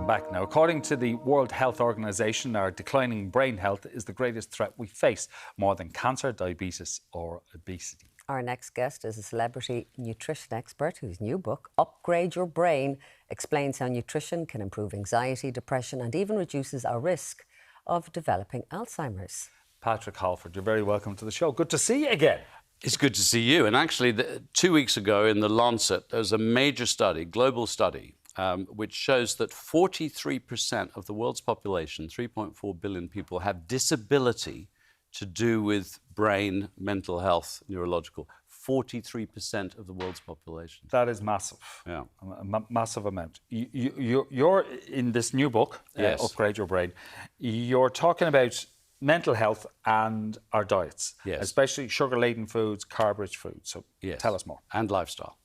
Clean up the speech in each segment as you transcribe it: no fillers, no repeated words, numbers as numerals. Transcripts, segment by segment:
Welcome back. Now, according to the World Health Organization, our declining brain health is the greatest threat we face, more than cancer, diabetes or obesity. Our next guest is a celebrity nutrition expert whose new book, Upgrade Your Brain, explains how nutrition can improve anxiety, depression and even reduces our risk of developing Alzheimer's. Patrick Holford, you're very welcome to the show. Good to see you again. It's good to see you. And actually, 2 weeks ago in The Lancet, there was a major study, global study, which shows that 43% of the world's population, 3.4 billion people, have disability to do with brain, mental health, neurological. 43% of the world's population. That is massive. Yeah. A massive amount. You're in this new book, yes. Upgrade Your Brain. You're talking about mental health and our diets, yes. especially sugar-laden foods, carb-rich foods. So yes. Tell us more. And lifestyle.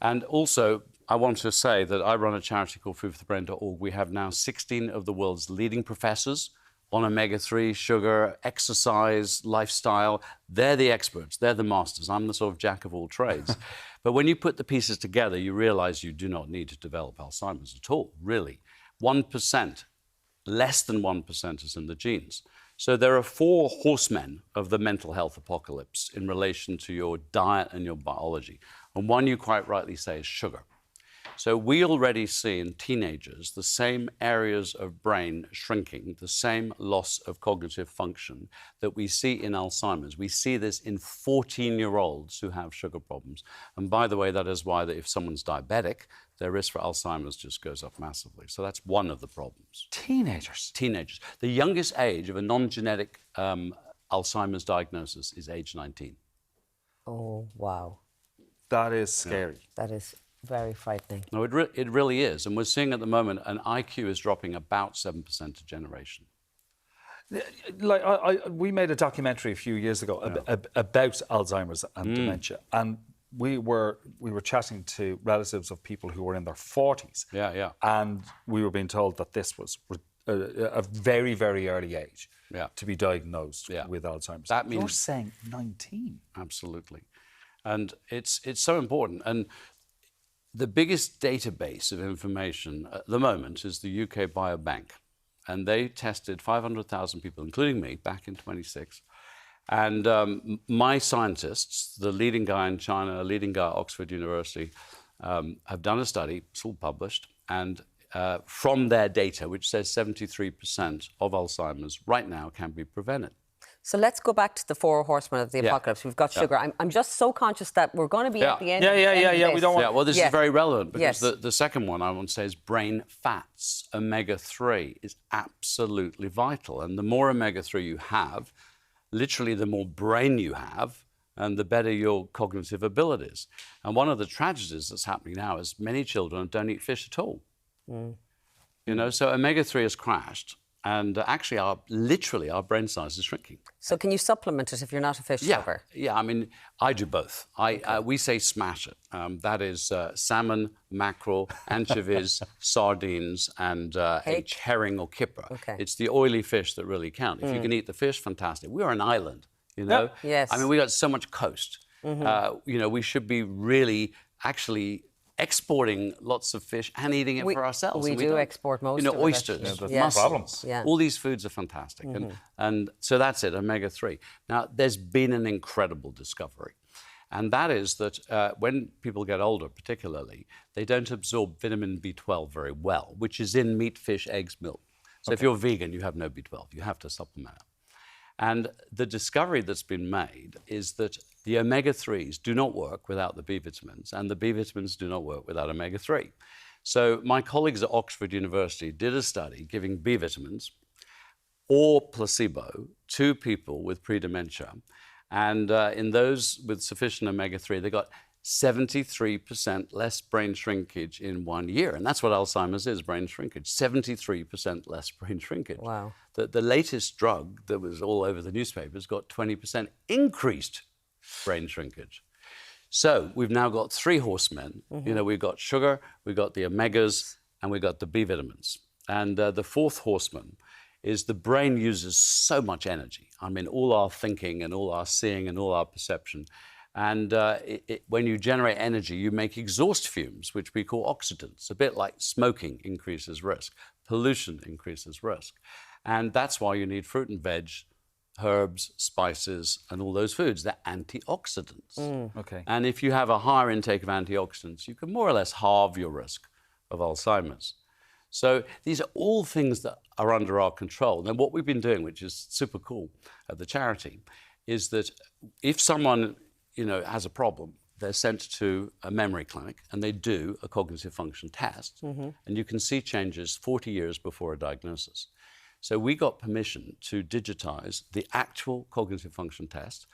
And also, I want to say that I run a charity called foodforthebrain.org. We have now 16 of the world's leading professors on omega-3, sugar, exercise, lifestyle. They're the experts. They're the masters. I'm the sort of jack of all trades. But when you put the pieces together, you realize you do not need to develop Alzheimer's at all, really. 1%, less than 1% is in the genes. So there are 4 horsemen of the mental health apocalypse in relation to your diet and your biology. And one you quite rightly say is sugar. So we already see in teenagers the same areas of brain shrinking, the same loss of cognitive function that we see in Alzheimer's. We see this in 14-year-olds who have sugar problems. And by the way, that is why that if someone's diabetic, their risk for Alzheimer's just goes up massively. So that's one of the problems. Teenagers? Teenagers. The youngest age of a non-genetic Alzheimer's diagnosis is age 19. Oh, wow. That is scary. Yeah. That is very frightening. No, it really is. And we're seeing at the moment an IQ is dropping about 7% a generation. Like we made a documentary a few years ago about Alzheimer's and dementia, and we were chatting to relatives of people who were in their 40s. Yeah. And we were being told that this was a very, very early age to be diagnosed with Alzheimer's. That means you're saying 19. Absolutely. And it's so important. And the biggest database of information at the moment is the UK Biobank. And they tested 500,000 people, including me, back in 26. And my scientists, the leading guy in China, a leading guy at Oxford University, have done a study, it's all published, and from their data, which says 73% of Alzheimer's right now can be prevented. So let's go back to the 4 horsemen of the apocalypse. We've got sugar. I'm just so conscious that we're going to be at the end. We don't want. Well, this is very relevant because the second one I want to say is brain fats. Omega-3 is absolutely vital, and the more omega-3 you have, literally the more brain you have, and the better your cognitive abilities. And one of the tragedies that's happening now is many children don't eat fish at all. You know, so omega-3 has crashed. And actually, literally, our brain size is shrinking. So can you supplement it if you're not a fish lover? Yeah, I mean, I do both. We say smash it. That is salmon, mackerel, anchovies, sardines, and herring or kipper. Okay. It's the oily fish that really count. If you can eat the fish, fantastic. We are an island, you know? Yes. I mean, we got so much coast. You know, we should be really actually exporting lots of fish and eating it for ourselves. We do export most of it. Oysters, mussels. Yeah. All these foods are fantastic. And so that's it, omega-3. Now, there's been an incredible discovery. And that is that when people get older, particularly, they don't absorb vitamin B12 very well, which is in meat, fish, eggs, milk. So if you're vegan, you have no B12. You have to supplement it. And the discovery that's been made is that the omega-3s do not work without the B vitamins, and the B vitamins do not work without omega-3. So my colleagues at Oxford University did a study giving B vitamins or placebo to people with pre-dementia. And in those with sufficient omega-3, they got 73% less brain shrinkage in 1 year. And that's what Alzheimer's is, brain shrinkage. 73% less brain shrinkage. Wow. The latest drug that was all over the newspapers got 20% increased brain shrinkage. So we've now got 3 horsemen. You know, we've got sugar, we've got the omegas, and we've got the B vitamins. And the 4th horseman is the brain uses so much energy. I mean, all our thinking and all our seeing and all our perception. And when you generate energy, you make exhaust fumes, which we call oxidants. A bit like smoking increases risk. Pollution increases risk. And that's why you need fruit and veg, herbs, spices, and all those foods. They're antioxidants. Okay. And if you have a higher intake of antioxidants, you can more or less halve your risk of Alzheimer's. So these are all things that are under our control. Now, what we've been doing, which is super cool at the charity, is that if someone has a problem, they're sent to a memory clinic and they do a cognitive function test. And you can see changes 40 years before a diagnosis. So we got permission to digitize the actual cognitive function test.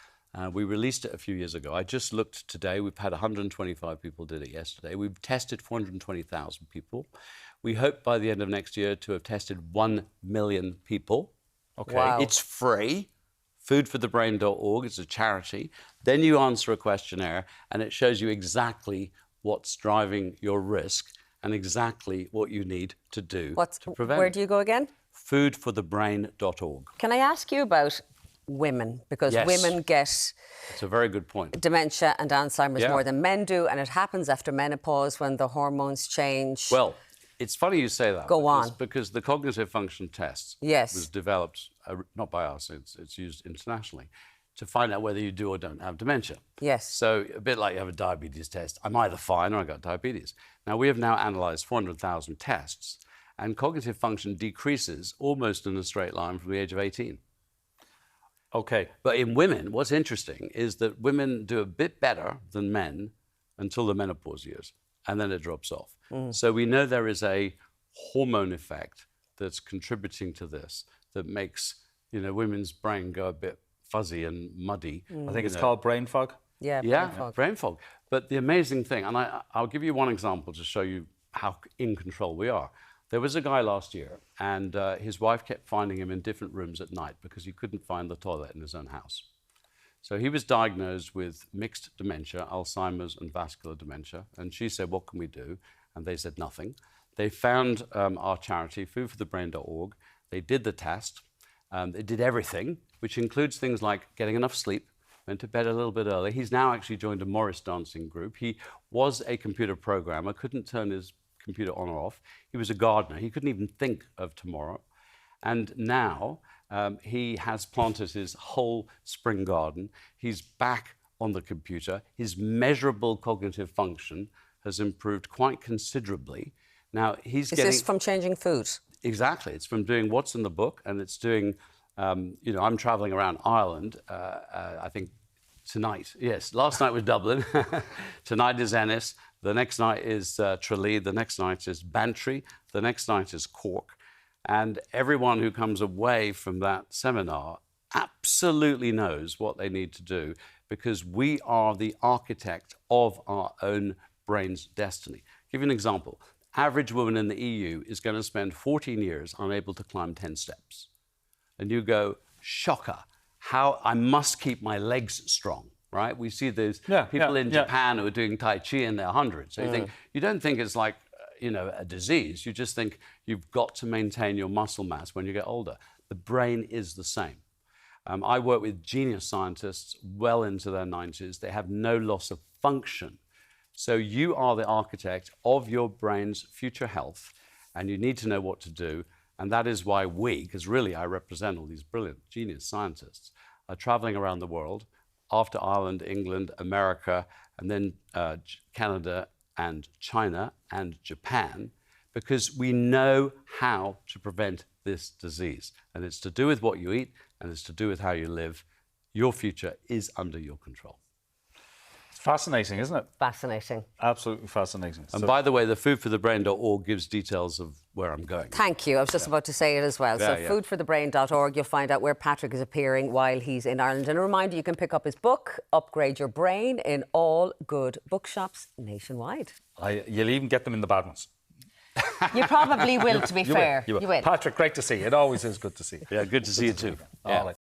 We released it a few years ago. I just looked today. We've had 125 people did it yesterday. We've tested 420,000 people. We hope by the end of next year to have tested 1 million people. Okay. Wow. It's free. Foodforthebrain.org is a charity. Then you answer a questionnaire and it shows you exactly what's driving your risk and exactly what you need to do to prevent Where it. do you go again? Foodforthebrain.org. Can I ask you about women? Because Yes. women get It's a very good point. dementia and Alzheimer's Yeah. more than men do, and it happens after menopause when the hormones change. Well, it's funny you say that. Go on. Because the cognitive function test Yes. was developed, not by us, it's used internationally, to find out whether you do or don't have dementia. Yes. So a bit like you have a diabetes test. I'm either fine or I got diabetes. Now, we have now analysed 400,000 tests, and cognitive function decreases almost in a straight line from the age of 18. Okay. But in women, what's interesting is that women do a bit better than men until the menopause years, and then it drops off. So we know there is a hormone effect that's contributing to this that makes women's brain go a bit fuzzy and muddy. I think it's called brain fog. yeah, Yeah, brain fog. But the amazing thing, and I'll give you one example to show you how in control we are. There was a guy last year, and his wife kept finding him in different rooms at night because he couldn't find the toilet in his own house. So he was diagnosed with mixed dementia, Alzheimer's and vascular dementia. And she said, what can we do? And they said nothing. They found our charity, foodforthebrain.org. They did the test. They did everything, which includes things like getting enough sleep, went to bed a little bit early. He's now actually joined a Morris dancing group. He was a computer programmer, couldn't turn his computer on or off. He was a gardener. He couldn't even think of tomorrow. And now he has planted his whole spring garden. He's back on the computer. His measurable cognitive function has improved quite considerably. Now he's Is this from changing food? Exactly. It's from doing what's in the book, and it's doing, I'm traveling around Ireland, I think tonight. Yes, last night was Dublin. Tonight is Ennis. The next night is Tralee. The next night is Bantry. The next night is Cork. And everyone who comes away from that seminar absolutely knows what they need to do, because we are the architect of our own brain's destiny. I'll give you an example. Average woman in the EU is going to spend 14 years unable to climb 10 steps. And you go, shocker, how I must keep my legs strong, right? We see those people in Japan who are doing Tai Chi in their hundreds. So you don't think it's like, a disease. You just think you've got to maintain your muscle mass when you get older. The brain is the same. I work with genius scientists well into their 90s. They have no loss of function. So you are the architect of your brain's future health, and you need to know what to do. And that is why we, because really I represent all these brilliant genius scientists, are traveling around the world, after Ireland, England, America, and then Canada and China and Japan, because we know how to prevent this disease. And it's to do with what you eat, and it's to do with how you live. Your future is under your control. Fascinating, isn't it? Fascinating. Absolutely fascinating. And by the way, the foodforthebrain.org gives details of where I'm going. Thank you. I was just about to say it as well. So foodforthebrain.org, you'll find out where Patrick is appearing while he's in Ireland. And a reminder, you can pick up his book, Upgrade Your Brain, in all good bookshops nationwide. You'll even get them in the bad ones. You probably will, to be fair. You will. Patrick, great to see you. It always is good to see you. Yeah, good to see you too. All right.